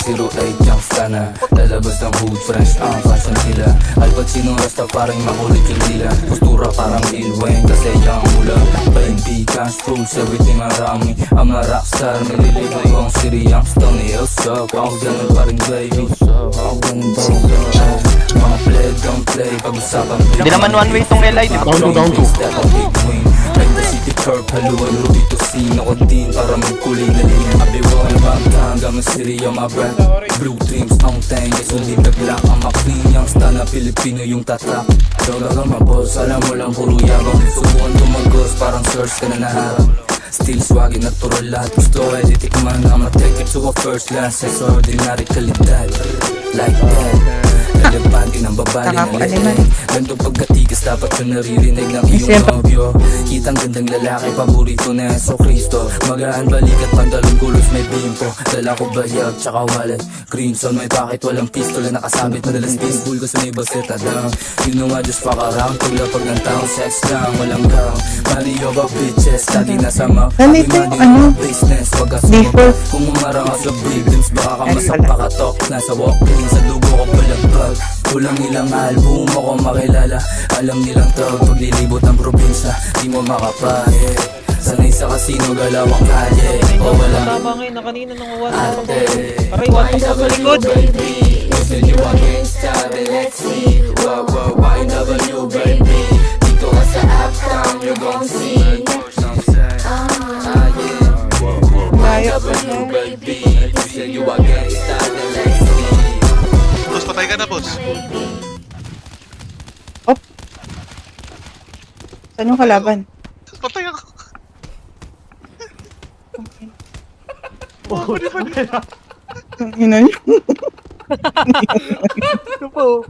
0508 youngsta na lalabas ng hood, fresh ang fashion nila. Al Pacino, rasta parang makulit yung dila. Postura parang Lil Wayne kasi yung mula. Baby, cash fruits, everything marami. I'm a rockstar, nililigo ko ang city youngsta ni Elsa. Ako ganun pa rin baby, ako ganun pa rin baby. Mga play, don't play, pag-usapan. Hindi naman one way tong LI, di ba? Down to. Like the city curb, haluan, Rubito scene. Ako din para magkulay na linya. Abiwa, nabangka hanggang ang city on my breath. Blue dreams, ang tang, sulit na black. Ang makling, youngsta na Pilipino yung tatak. Droga ka maboss, alam mo lang puro yabang. Subukan tumagos, parang search ka na naharap. Still swaggy, natural lahat gusto ay titikman. I'ma take it to a first class, sa ordinary kalidad. Like that. Elepante ng babae na liit. Gandong pagkatigas dapat yung naririnig ng iyong nobyo. Kitang gandang lalaki, paborito na Yeso Cristo. Magaan balikat, pantalong kulos may bimpo. Dala ko bayag, tsaka wallet. Crimson may bakit, walang pistol na nakasabit. Madalas pinball ko sa may baseta down. You know I just fuck around. Paglapag ng town, sex lang, walang gown. Mario ba bitches, lagi nasa map. Happy money na business, wag ka sumabot. Kung umarang ka sa victims, baka ka masapakatok. Nasa walk-in, sa dugo ko balagpag. Kulang ilang album ako makilala. Alam nilang tawag paglilibot ng probinsya. Di mo makapahit. Sanay sa kasino, galawang kalye. O walang Tama ngayon na kanina nung ate. Aray, wala sa likod. Baby, said you are gangsta, then let's see. Wow, wow, YW, baby. Dito ka sa uptown, you gon' see. YW, baby. You said you are gangsta, then let's see. Boss, patay ka na, boss. Saan yung kalaban? Patay ako. Ang ina niyo. Ano po?